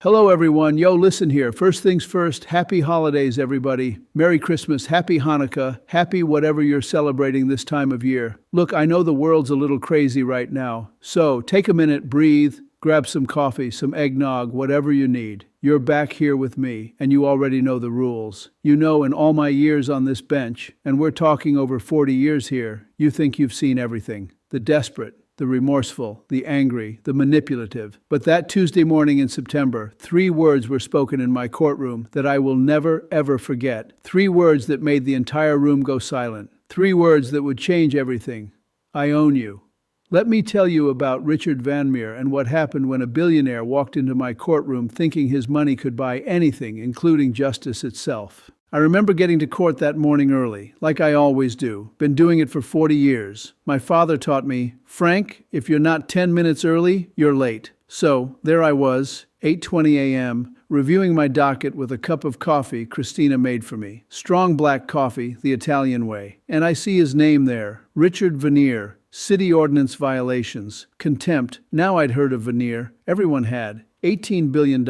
Hello, everyone. Yo, listen here. First things first, happy holidays, everybody. Merry Christmas, happy Hanukkah, happy whatever you're celebrating this time of year. Look, I know the world's a little crazy right now, so take a minute, breathe, grab some coffee, some eggnog, whatever you need. You're back here with me, and you already know the rules. You know, in all my years on this bench, and we're talking over 40 years here, you think you've seen everything. The desperate, the remorseful, the angry, the manipulative. But that Tuesday morning in September, 3 words were spoken in my courtroom that I will never, ever forget. 3 words that made the entire room go silent. 3 words that would change everything. I own you. Let me tell you about Richard Vandermeer and what happened when a billionaire walked into my courtroom thinking his money could buy anything, including justice itself. I remember getting to court that morning early, like I always do. Been doing it for 40 years. My father taught me, Frank, if you're not 10 minutes early, you're late. So, there I was, 8:20 a.m., reviewing my docket with a cup of coffee Christina made for me. Strong black coffee, the Italian way. And I see his name there, Richard Vandermeer. City ordinance violations, contempt. Now I'd heard of Vandermeer. Everyone had. $18 billion,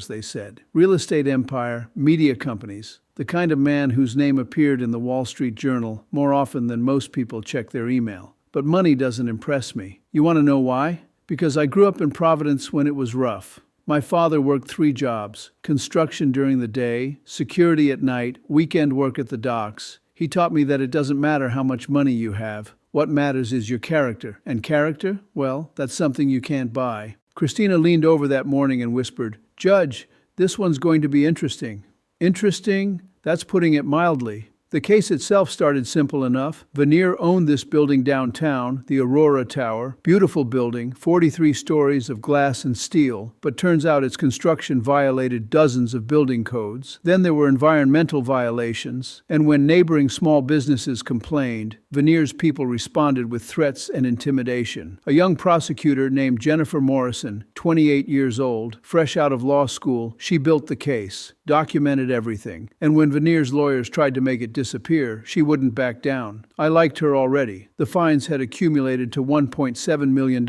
they said. Real estate empire, media companies. The kind of man whose name appeared in the Wall Street Journal more often than most people check their email. But money doesn't impress me. You want to know why? Because I grew up in Providence when it was rough. My father worked 3 jobs: construction during the day, security at night, weekend work at the docks. He taught me that it doesn't matter how much money you have. What matters is your character. And character? Well, that's something you can't buy. Christina leaned over that morning and whispered, Judge, this one's going to be interesting. Interesting? That's putting it mildly. The case itself started simple enough. Vandermeer owned this building downtown, the Aurora Tower. Beautiful building, 43 stories of glass and steel, but turns out its construction violated dozens of building codes. Then there were environmental violations, and when neighboring small businesses complained, Vandermeer's people responded with threats and intimidation. A young prosecutor named Jennifer Morrison, 28 years old, fresh out of law school, she built the case, documented everything, and when Vandermeer's lawyers tried to make it disappear, she wouldn't back down. I liked her already. The fines had accumulated to $1.7 million.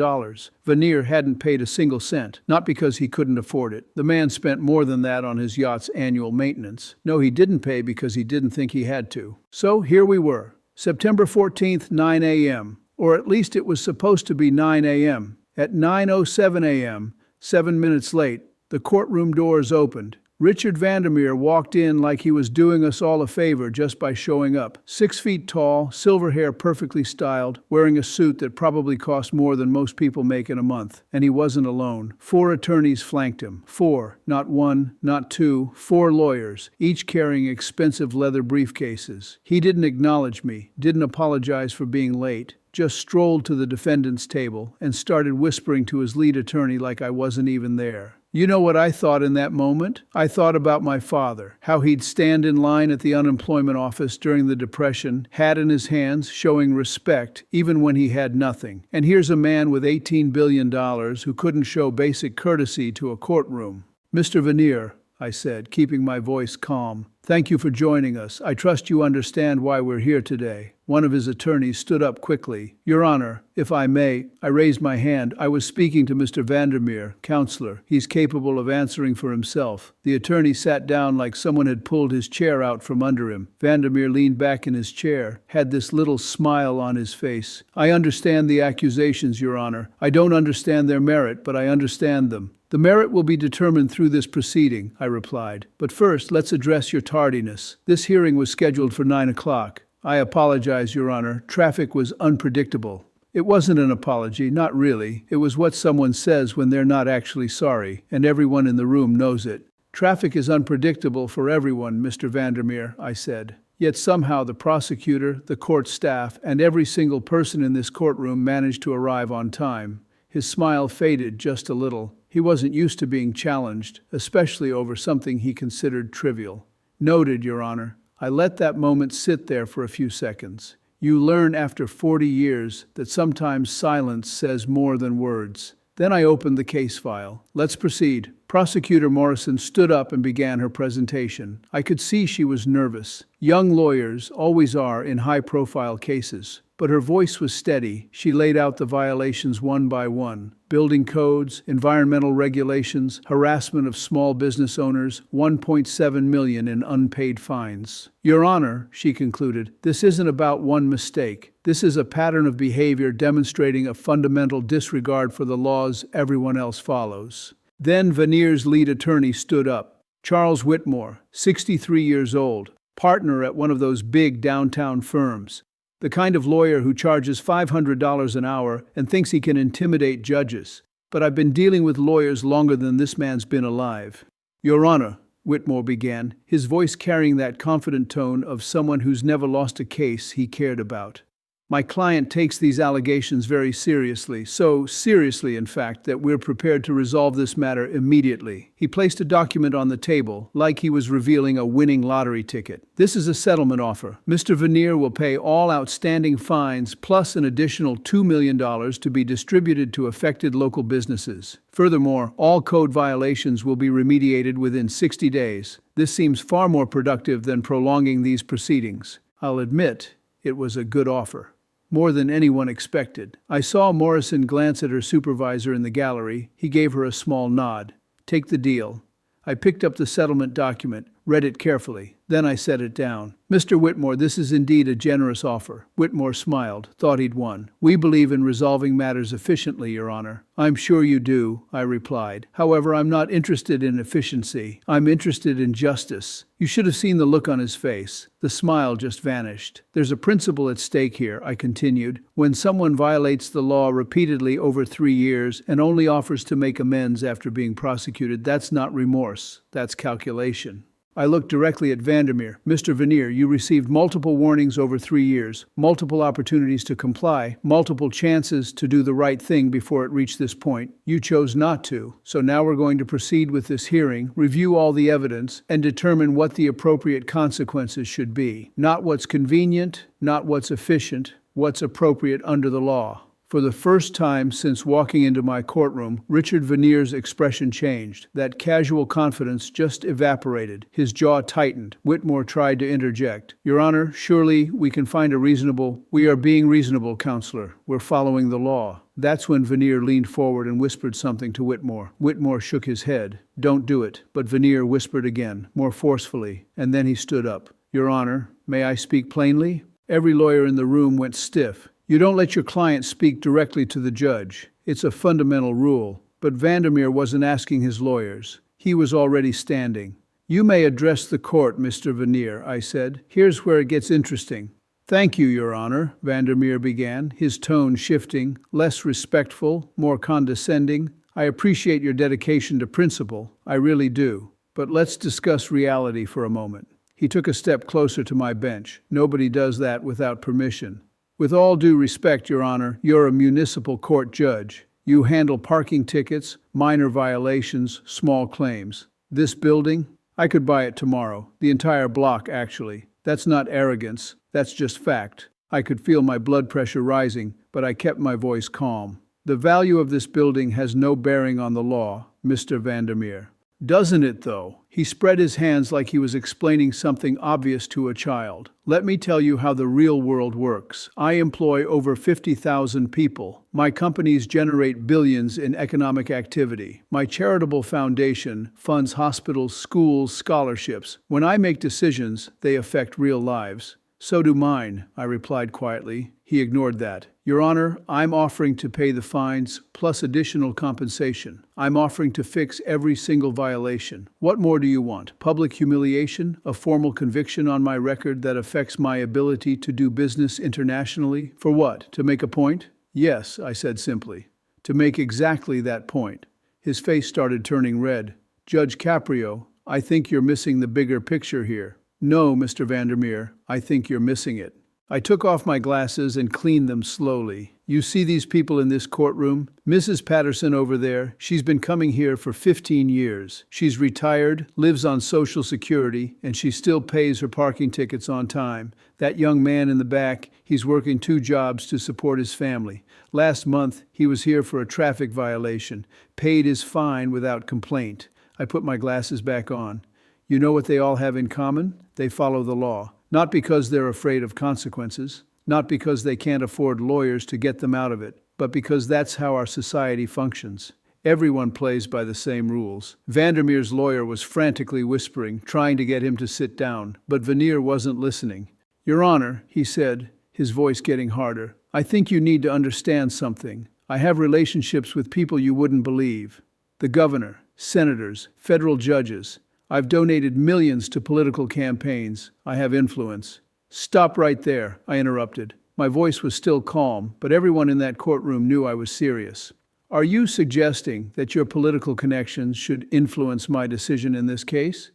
Vandermeer hadn't paid a single cent, not because he couldn't afford it. The man spent more than that on his yacht's annual maintenance. No, he didn't pay because he didn't think he had to. So here we were, September 14th, 9 a.m., or at least it was supposed to be 9 a.m. At 9:07 a.m., 7 minutes late, the courtroom doors opened. Richard Vandermeer walked in like he was doing us all a favor just by showing up. 6 feet tall, silver hair perfectly styled, wearing a suit that probably cost more than most people make in a month. And he wasn't alone. 4 attorneys flanked him. 4, not 1, not 2, 4 lawyers, each carrying expensive leather briefcases. He didn't acknowledge me, didn't apologize for being late. Just strolled to the defendant's table and started whispering to his lead attorney like I wasn't even there. You know what I thought in that moment? I thought about my father, how he'd stand in line at the unemployment office during the Depression, hat in his hands, showing respect, even when he had nothing. And here's a man with $18 billion who couldn't show basic courtesy to a courtroom. Mr. Vandermeer, I said, keeping my voice calm. Thank you for joining us. I trust you understand why we're here today. One of his attorneys stood up quickly. Your Honor, if I may, I raised my hand. I was speaking to Mr. Vandermeer, counselor. He's capable of answering for himself. The attorney sat down like someone had pulled his chair out from under him. Vandermeer leaned back in his chair, had this little smile on his face. I understand the accusations, Your Honor. I don't understand their merit, but I understand them. The merit will be determined through this proceeding, I replied. But first, let's address your tardiness. This hearing was scheduled for 9 o'clock. I apologize, Your Honor. Traffic was unpredictable. It wasn't an apology, not really. It was what someone says when they're not actually sorry, and everyone in the room knows it. Traffic is unpredictable for everyone, Mr. Vandermeer, I said. Yet somehow the prosecutor, the court staff, and every single person in this courtroom managed to arrive on time. His smile faded just a little. He wasn't used to being challenged, especially over something he considered trivial. Noted, Your Honor. I let that moment sit there for a few seconds. You learn after 40 years that sometimes silence says more than words. Then I opened the case file. Let's proceed. Prosecutor Morrison stood up and began her presentation. I could see she was nervous. Young lawyers always are in high-profile cases. But her voice was steady. She laid out the violations one by one. Building codes, environmental regulations, harassment of small business owners, 1.7 million in unpaid fines. Your Honor, she concluded, this isn't about one mistake. This is a pattern of behavior demonstrating a fundamental disregard for the laws everyone else follows. Then Veneer's lead attorney stood up. Charles Whitmore, 63 years old, partner at one of those big downtown firms. The kind of lawyer who charges $500 an hour and thinks he can intimidate judges. But I've been dealing with lawyers longer than this man's been alive. Your Honor, Whitmore began, his voice carrying that confident tone of someone who's never lost a case he cared about. My client takes these allegations very seriously, so seriously, in fact, that we're prepared to resolve this matter immediately. He placed a document on the table, like he was revealing a winning lottery ticket. This is a settlement offer. Mr. Veneer will pay all outstanding fines plus an additional $2 million to be distributed to affected local businesses. Furthermore, all code violations will be remediated within 60 days. This seems far more productive than prolonging these proceedings. I'll admit, it was a good offer. More than anyone expected. I saw Morrison glance at her supervisor in the gallery. He gave her a small nod. Take the deal. I picked up the settlement document, read it carefully. Then I set it down. Mr. Whitmore, this is indeed a generous offer. Whitmore smiled, thought he'd won. We believe in resolving matters efficiently, Your Honor. I'm sure you do, I replied. However, I'm not interested in efficiency. I'm interested in justice. You should have seen the look on his face. The smile just vanished. There's a principle at stake here, I continued. When someone violates the law repeatedly over 3 years and only offers to make amends after being prosecuted, that's not remorse. That's calculation. I looked directly at Vandermeer. Mr. Veneer, you received multiple warnings over 3 years, multiple opportunities to comply, multiple chances to do the right thing before it reached this point. You chose not to. So now we're going to proceed with this hearing, review all the evidence, and determine what the appropriate consequences should be. Not what's convenient, not what's efficient, what's appropriate under the law. For the first time since walking into my courtroom, Richard Veneer's expression changed. That casual confidence just evaporated. His jaw tightened. Whitmore tried to interject. Your Honor, surely we can find a reasonable... We are being reasonable, Counselor. We're following the law. That's when Veneer leaned forward and whispered something to Whitmore. Whitmore shook his head. Don't do it. But Veneer whispered again, more forcefully, and then he stood up. Your Honor, may I speak plainly? Every lawyer in the room went stiff. You don't let your client speak directly to the judge. It's a fundamental rule. But Vandermeer wasn't asking his lawyers. He was already standing. You may address the court, Mr. Veneer, I said. Here's where it gets interesting. Thank you, Your Honor, Vandermeer began, his tone shifting, less respectful, more condescending. I appreciate your dedication to principle. I really do. But let's discuss reality for a moment. He took a step closer to my bench. Nobody does that without permission. With all due respect, Your Honor, you're a municipal court judge. You handle parking tickets, minor violations, small claims. This building? I could buy it tomorrow. The entire block, actually. That's not arrogance. That's just fact. I could feel my blood pressure rising, but I kept my voice calm. The value of this building has no bearing on the law, Mr. Vandermeer. Doesn't it, though? He spread his hands like he was explaining something obvious to a child. Let me tell you how the real world works. I employ over 50,000 people. My companies generate billions in economic activity. My charitable foundation funds hospitals, schools, scholarships. When I make decisions, they affect real lives. So do mine, I replied quietly. He ignored that. Your Honor, I'm offering to pay the fines plus additional compensation. I'm offering to fix every single violation. What more do you want? Public humiliation? A formal conviction on my record that affects my ability to do business internationally? For what? To make a point? Yes, I said simply. To make exactly that point. His face started turning red. Judge Caprio, I think you're missing the bigger picture here. No, Mr. Vandermeer, I think you're missing it. I took off my glasses and cleaned them slowly. You see these people in this courtroom? Mrs. Patterson over there, she's been coming here for 15 years. She's retired, lives on Social Security, and she still pays her parking tickets on time. That young man in the back, he's working 2 jobs to support his family. Last month, he was here for a traffic violation, paid his fine without complaint. I put my glasses back on. You know what they all have in common? They follow the law. Not because they're afraid of consequences. not because they can't afford lawyers to get them out of it, but because that's how our society functions. Everyone plays by the same rules. Vandermeer's lawyer was frantically whispering, trying to get him to sit down, but Veneer wasn't listening. "Your Honor," he said, his voice getting harder, "I think you need to understand something. I have relationships with people you wouldn't believe. The governor, senators, federal judges. I've donated millions to political campaigns. I have influence." "Stop right there," I interrupted. My voice was still calm, but everyone in that courtroom knew I was serious. "Are you suggesting that your political connections should influence my decision in this case?"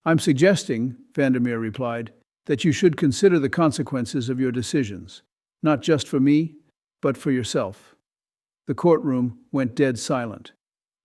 "I'm suggesting," Vandermeer replied, "that you should consider the consequences of your decisions, not just for me, but for yourself." The courtroom went dead silent.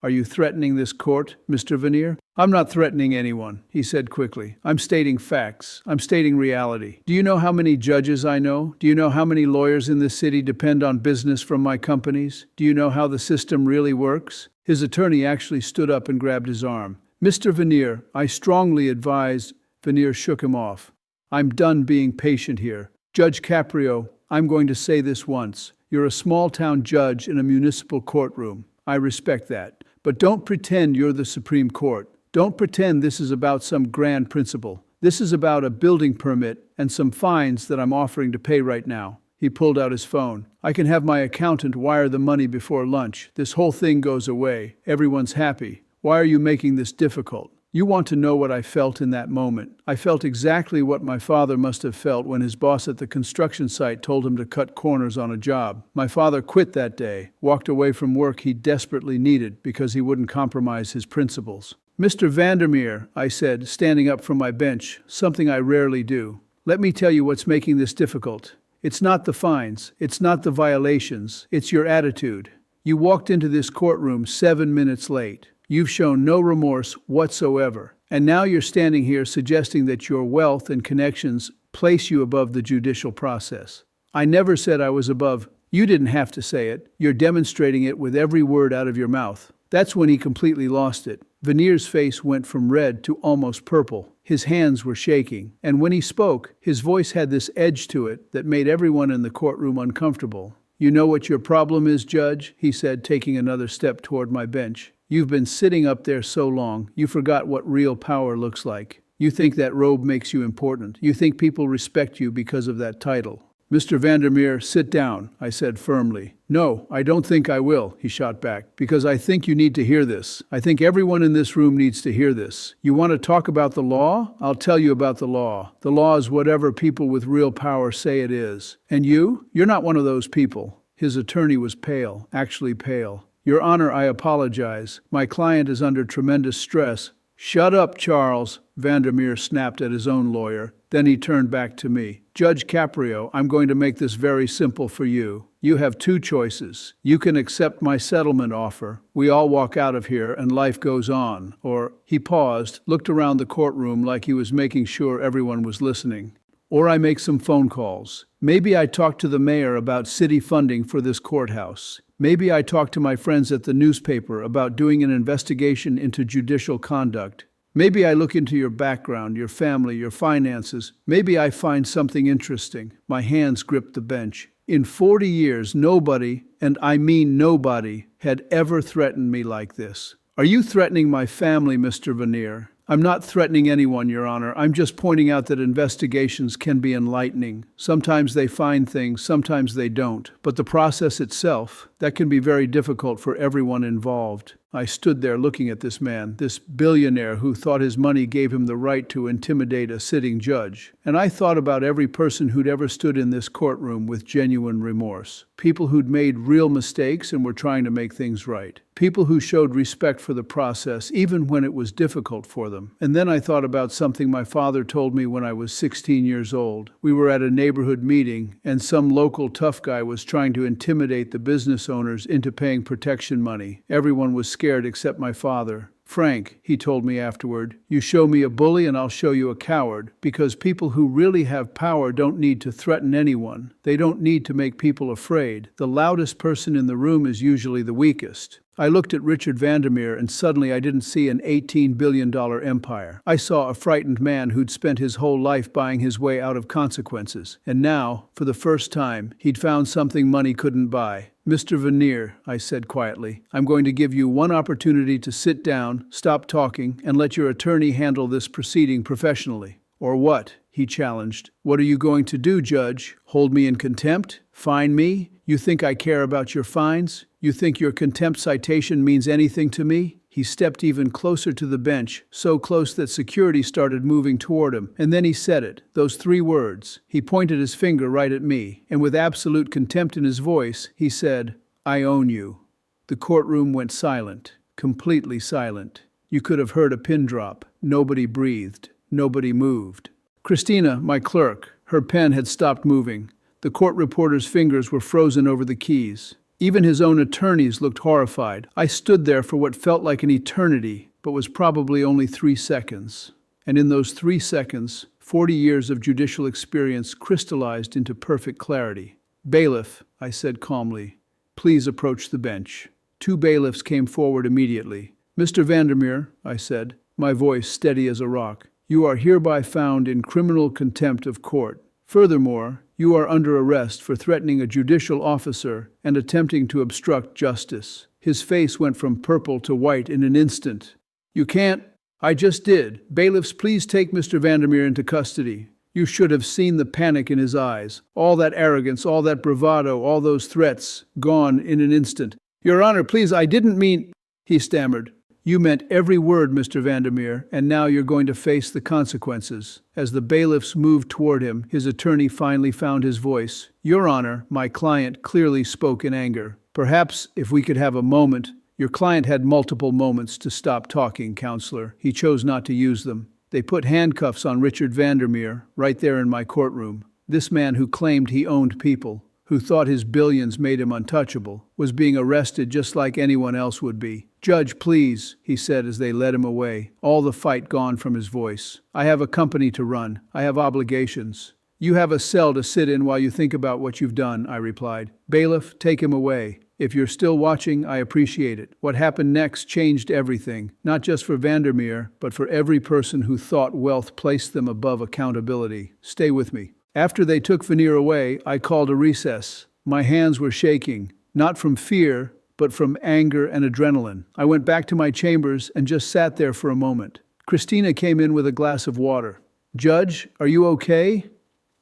"Are you threatening this court, Mr. Veneer?" "I'm not threatening anyone," he said quickly. "I'm stating facts. I'm stating reality. Do you know how many judges I know? Do you know how many lawyers in this city depend on business from my companies? Do you know how the system really works?" His attorney actually stood up and grabbed his arm. "Mr. Veneer, I strongly advise—" Veneer shook him off. "I'm done being patient here. Judge Caprio, I'm going to say this once. You're a small-town judge in a municipal courtroom. I respect that. But don't pretend you're the Supreme Court. Don't pretend this is about some grand principle. This is about a building permit and some fines that I'm offering to pay right now." He pulled out his phone. "I can have my accountant wire the money before lunch. This whole thing goes away. Everyone's happy. Why are you making this difficult?" You want to know what I felt in that moment. I felt exactly what my father must have felt when his boss at the construction site told him to cut corners on a job. My father quit that day, walked away from work he desperately needed because he wouldn't compromise his principles. "Mr. Vandermeer," I said, standing up from my bench, something I rarely do, "let me tell you what's making this difficult. It's not the fines, it's not the violations, it's your attitude. You walked into this courtroom 7 minutes late. You've shown no remorse whatsoever. And now you're standing here suggesting that your wealth and connections place you above the judicial process. I never said I was above. You didn't have to say it. You're demonstrating it with every word out of your mouth." That's when he completely lost it. Veneer's face went from red to almost purple. His hands were shaking. And when he spoke, his voice had this edge to it that made everyone in the courtroom uncomfortable. "You know what your problem is, Judge?" he said, taking another step toward my bench. "You've been sitting up there so long, you forgot what real power looks like. You think that robe makes you important. You think people respect you because of that title." "Mr. Vandermeer, sit down," I said firmly. "No, I don't think I will," he shot back, "because I think you need to hear this. I think everyone in this room needs to hear this. You want to talk about the law? I'll tell you about the law. The law is whatever people with real power say it is. And you're not one of those people." His attorney was pale, actually pale. "Your Honor, I apologize. My client is under tremendous stress." "Shut up, Charles," Vandermeer snapped at his own lawyer. Then he turned back to me. "Judge Caprio, I'm going to make this very simple for you. You have two choices. You can accept my settlement offer. We all walk out of here and life goes on. Or," he paused, looked around the courtroom like he was making sure everyone was listening. "Or I make some phone calls. Maybe I talk to the mayor about city funding for this courthouse. Maybe I talk to my friends at the newspaper about doing an investigation into judicial conduct. Maybe I look into your background, your family, your finances. Maybe I find something interesting." My hands gripped the bench. In 40 years, nobody, and I mean nobody, had ever threatened me like this. "Are you threatening my family, Mr. Veneer?" "I'm not threatening anyone, Your Honor. I'm just pointing out that investigations can be enlightening. Sometimes they find things, sometimes they don't. But the process itself, that can be very difficult for everyone involved." I stood there looking at this man, this billionaire who thought his money gave him the right to intimidate a sitting judge. And I thought about every person who'd ever stood in this courtroom with genuine remorse. People who'd made real mistakes and were trying to make things right. People who showed respect for the process, even when it was difficult for them. And then I thought about something my father told me when I was 16 years old. We were at a neighborhood meeting, and some local tough guy was trying to intimidate the business owners into paying protection money. Everyone was scared except my father. "Frank," he told me afterward, "you show me a bully and I'll show you a coward, because people who really have power don't need to threaten anyone. They don't need to make people afraid. The loudest person in the room is usually the weakest." I looked at Richard Vandermeer and suddenly I didn't see an $18 billion empire. I saw a frightened man who'd spent his whole life buying his way out of consequences. And now, for the first time, he'd found something money couldn't buy. Mr. Veneer, I said quietly, I'm going to give you one opportunity to sit down, stop talking, and let your attorney handle this proceeding professionally. Or what? He challenged. What are you going to do, Judge? Hold me in contempt? Fine me? You think I care about your fines? You think your contempt citation means anything to me? He stepped even closer to the bench, so close that security started moving toward him, and then he said it, those 3 words. He pointed his finger right at me, and with absolute contempt in his voice, he said, I own you. The courtroom went silent, completely silent. You could have heard a pin drop. Nobody breathed. Nobody moved. Christina, my clerk, her pen had stopped moving. The court reporter's fingers were frozen over the keys. Even his own attorneys looked horrified. I stood there for what felt like an eternity, but was probably only 3 seconds. And in those 3 seconds, 40 years of judicial experience crystallized into perfect clarity. Bailiff, I said calmly, please approach the bench. 2 bailiffs came forward immediately. Mr. Vandermeer, I said, my voice steady as a rock, you are hereby found in criminal contempt of court. Furthermore, you are under arrest for threatening a judicial officer and attempting to obstruct justice. His face went from purple to white in an instant. You can't. I just did. Bailiffs, please take Mr. Vandermeer into custody. You should have seen the panic in his eyes. All that arrogance, all that bravado, all those threats, gone in an instant. Your Honor, please, I didn't mean, he stammered. You meant every word, Mr. Vandermeer, and now you're going to face the consequences. As the bailiffs moved toward him, his attorney finally found his voice. Your Honor, my client clearly spoke in anger. Perhaps if we could have a moment. Your client had multiple moments to stop talking, Counselor. He chose not to use them. They put handcuffs on Richard Vandermeer, right there in my courtroom. This man who claimed he owned people, who thought his billions made him untouchable, was being arrested just like anyone else would be. Judge, please, he said as they led him away, all the fight gone from his voice. I have a company to run. I have obligations. You have a cell to sit in while you think about what you've done, I replied. Bailiff, take him away. If you're still watching, I appreciate it. What happened next changed everything, not just for Vandermeer, but for every person who thought wealth placed them above accountability. Stay with me. After they took Veneer away, I called a recess. My hands were shaking, not from fear, but from anger and adrenaline. I went back to my chambers and just sat there for a moment. Christina came in with a glass of water. Judge, are you okay?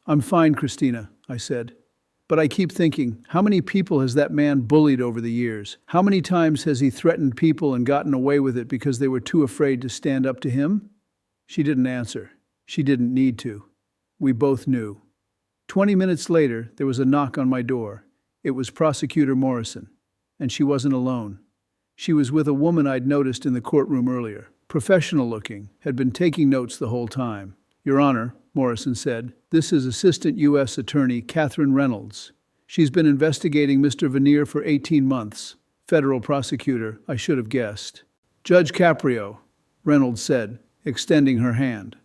I'm fine, Christina, I said. But I keep thinking, how many people has that man bullied over the years? How many times has he threatened people and gotten away with it because they were too afraid to stand up to him? She didn't answer. She didn't need to. We both knew. 20 minutes later, there was a knock on my door. It was Prosecutor Morrison. And she wasn't alone. She was with a woman I'd noticed in the courtroom earlier. Professional looking, had been taking notes the whole time. Your Honor, Morrison said, this is Assistant U.S. Attorney Catherine Reynolds. She's been investigating Mr. Veneer for 18 months. Federal prosecutor, I should have guessed. Judge Caprio, Reynolds said, extending her hand.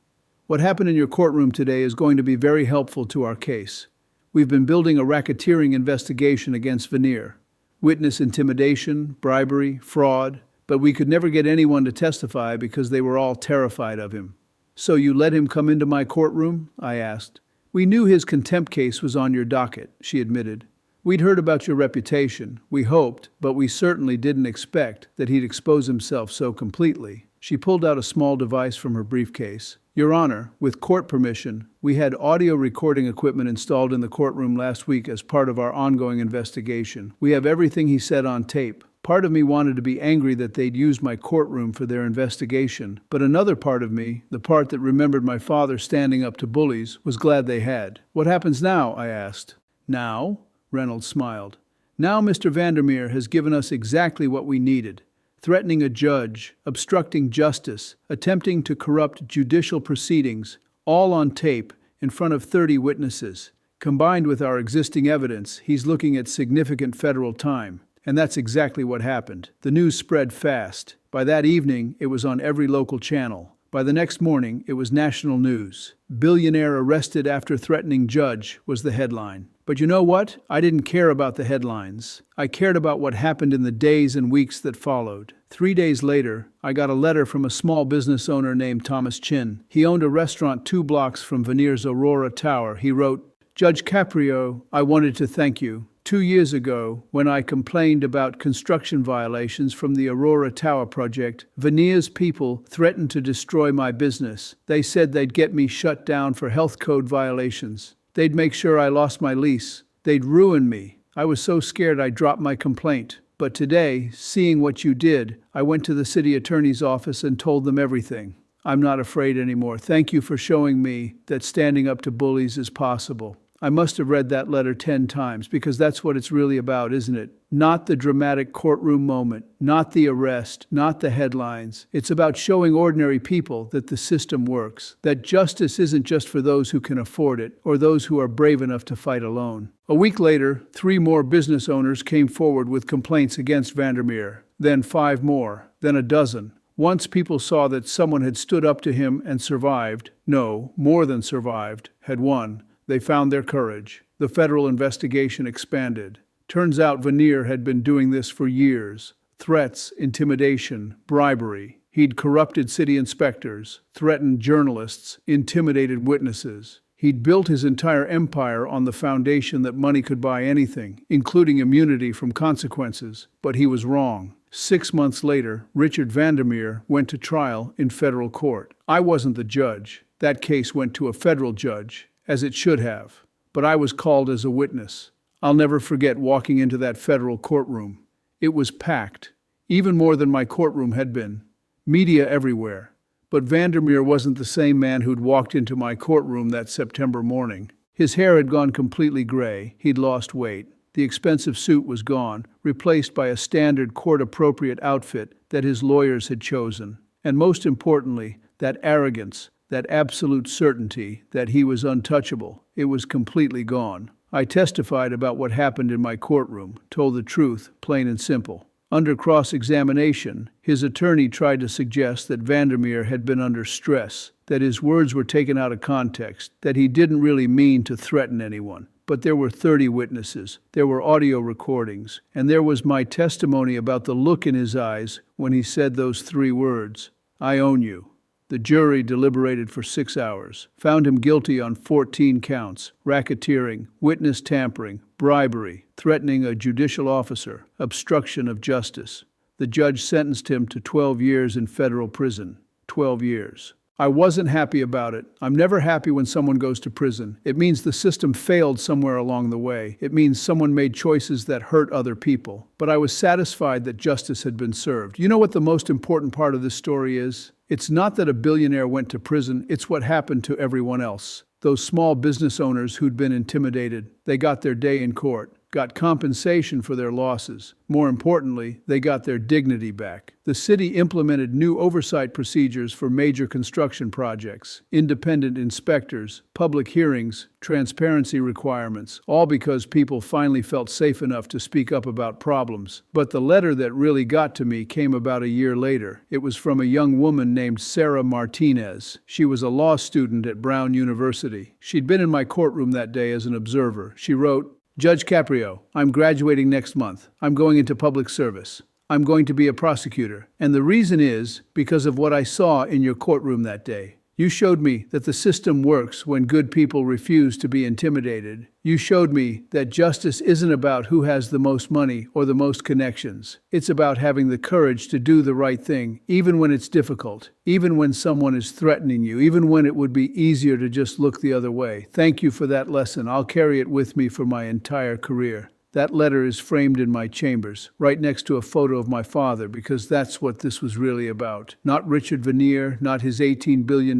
What happened in your courtroom today is going to be very helpful to our case. We've been building a racketeering investigation against Veneer. Witness intimidation, bribery, fraud, but we could never get anyone to testify because they were all terrified of him. So you let him come into my courtroom? I asked. We knew his contempt case was on your docket, she admitted. We'd heard about your reputation, we hoped, but we certainly didn't expect that he'd expose himself so completely. She pulled out a small device from her briefcase. Your Honor, with court permission, we had audio recording equipment installed in the courtroom last week as part of our ongoing investigation. We have everything he said on tape. Part of me wanted to be angry that they'd used my courtroom for their investigation, but another part of me, the part that remembered my father standing up to bullies, was glad they had. What happens now? I asked. Now? Reynolds smiled. Now Mr. Vandermeer has given us exactly what we needed. Threatening a judge, obstructing justice, attempting to corrupt judicial proceedings, all on tape in front of 30 witnesses. Combined with our existing evidence, he's looking at significant federal time. And that's exactly what happened. The news spread fast. By that evening, it was on every local channel. By the next morning, it was national news. Billionaire arrested after threatening judge was the headline. But But you know what? I didn't care about the headlines. I cared about what happened in the days and weeks that followed. 3 days later, I got a letter from a small business owner named Thomas Chin. He owned a restaurant 2 blocks from Veneer's Aurora Tower. He wrote, "Judge Caprio, I wanted to thank you. 2 years ago, when I complained about construction violations from the Aurora Tower project, Veneer's people threatened to destroy my business. They said they'd get me shut down for health code violations. They'd make sure I lost my lease. They'd ruin me. I was so scared I dropped my complaint. But today, seeing what you did, I went to the city attorney's office and told them everything. I'm not afraid anymore. Thank you for showing me that standing up to bullies is possible." I must have read that letter 10 times because that's what it's really about, isn't it? Not the dramatic courtroom moment, not the arrest, not the headlines. It's about showing ordinary people that the system works, that justice isn't just for those who can afford it or those who are brave enough to fight alone. A week later, 3 more business owners came forward with complaints against Vandermeer, then 5 more, then a dozen. Once people saw that someone had stood up to him and survived, no, more than survived, had won, they found their courage. The federal investigation expanded. Turns out Veneer had been doing this for years. Threats, intimidation, bribery. He'd corrupted city inspectors, threatened journalists, intimidated witnesses. He'd built his entire empire on the foundation that money could buy anything, including immunity from consequences. But he was wrong. 6 months later, Richard Vandermeer went to trial in federal court. I wasn't the judge. That case went to a federal judge, as it should have. But I was called as a witness. I'll never forget walking into that federal courtroom. It was packed, even more than my courtroom had been. Media everywhere. But Vandermeer wasn't the same man who'd walked into my courtroom that September morning. His hair had gone completely gray. He'd lost weight. The expensive suit was gone, replaced by a standard court-appropriate outfit that his lawyers had chosen. And most importantly, that arrogance, that absolute certainty that he was untouchable. It was completely gone. I testified about what happened in my courtroom, told the truth, plain and simple. Under cross-examination, his attorney tried to suggest that Vandermeer had been under stress, that his words were taken out of context, that he didn't really mean to threaten anyone. But there were 30 witnesses, there were audio recordings, and there was my testimony about the look in his eyes when he said those 3 words, "I own you." The jury deliberated for 6 hours, found him guilty on 14 counts: racketeering, witness tampering, bribery, threatening a judicial officer, obstruction of justice. The judge sentenced him to 12 years in federal prison. 12 years. I wasn't happy about it. I'm never happy when someone goes to prison. It means the system failed somewhere along the way. It means someone made choices that hurt other people. But I was satisfied that justice had been served. You know what the most important part of this story is? It's not that a billionaire went to prison, it's what happened to everyone else. Those small business owners who'd been intimidated, they got their day in court, got compensation for their losses. More importantly, they got their dignity back. The city implemented new oversight procedures for major construction projects, independent inspectors, public hearings, transparency requirements, all because people finally felt safe enough to speak up about problems. But the letter that really got to me came about a year later. It was from a young woman named Sarah Martinez. She was a law student at Brown University. She'd been in my courtroom that day as an observer. She wrote, "Judge Caprio, I'm graduating next month. I'm going into public service. I'm going to be a prosecutor. And the reason is because of what I saw in your courtroom that day. You showed me that the system works when good people refuse to be intimidated. You showed me that justice isn't about who has the most money or the most connections. It's about having the courage to do the right thing, even when it's difficult, even when someone is threatening you, even when it would be easier to just look the other way. Thank you for that lesson. I'll carry it with me for my entire career." That letter is framed in my chambers, right next to a photo of my father, because that's what this was really about. Not Richard Veneer, not his $18 billion,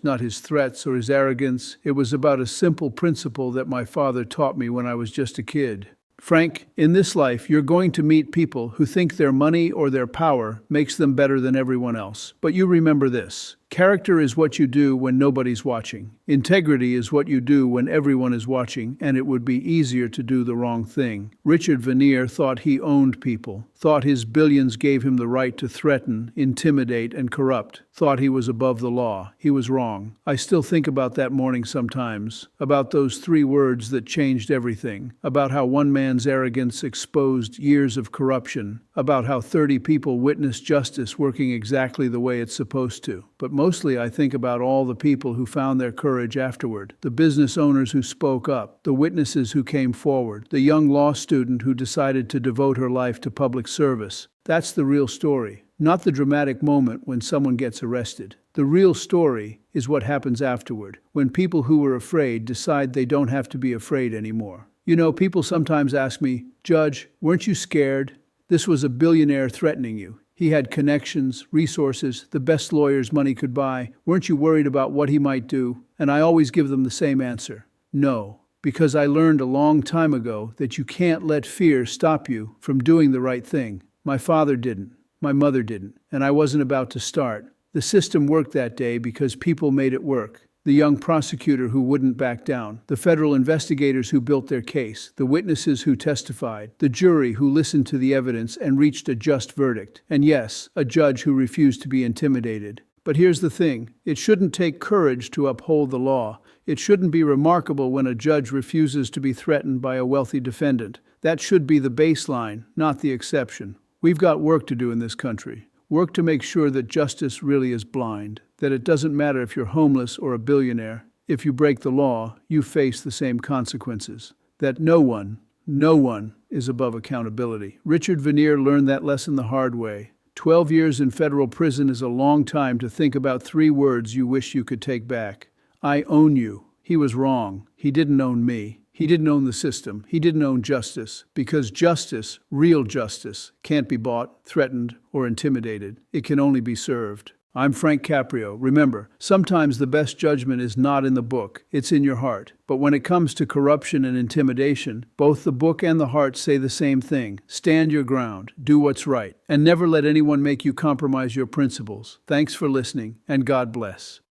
not his threats or his arrogance. It was about a simple principle that my father taught me when I was just a kid. Frank, in this life, you're going to meet people who think their money or their power makes them better than everyone else. But you remember this: Character is what you do when nobody's watching. Integrity is what you do when everyone is watching, and it would be easier to do the wrong thing. Richard Veneer thought he owned people, thought his billions gave him the right to threaten, intimidate, and corrupt, thought he was above the law. He was wrong. I still think about that morning sometimes, about those 3 words that changed everything, about how one man's arrogance exposed years of corruption, about how 30 people witnessed justice working exactly the way it's supposed to. But mostly I think about all the people who found their courage afterward, the business owners who spoke up, the witnesses who came forward, the young law student who decided to devote her life to public service. That's the real story, not the dramatic moment when someone gets arrested. The real story is what happens afterward, when people who were afraid decide they don't have to be afraid anymore. You know, people sometimes ask me, "Judge, weren't you scared? This was a billionaire threatening you. He had connections, resources, the best lawyers money could buy. Weren't you worried about what he might do?" And I always give them the same answer. No, because I learned a long time ago that you can't let fear stop you from doing the right thing. My father didn't. My mother didn't. And I wasn't about to start. The system worked that day because people made it work. The young prosecutor who wouldn't back down, the federal investigators who built their case, the witnesses who testified, the jury who listened to the evidence and reached a just verdict, and yes, a judge who refused to be intimidated. But here's the thing, it shouldn't take courage to uphold the law. It shouldn't be remarkable when a judge refuses to be threatened by a wealthy defendant. That should be the baseline, not the exception. We've got work to do in this country. Work to make sure that justice really is blind, that it doesn't matter if you're homeless or a billionaire. If you break the law, you face the same consequences. That no one is above accountability. Richard Veneer learned that lesson the hard way. 12 years in federal prison is a long time to think about 3 words you wish you could take back. I own you. He was wrong. He didn't own me. He didn't own the system. He didn't own justice. Because justice, real justice, can't be bought, threatened, or intimidated. It can only be served. I'm Frank Caprio. Remember, sometimes the best judgment is not in the book, it's in your heart. But when it comes to corruption and intimidation, both the book and the heart say the same thing. Stand your ground, do what's right, and never let anyone make you compromise your principles. Thanks for listening, and God bless.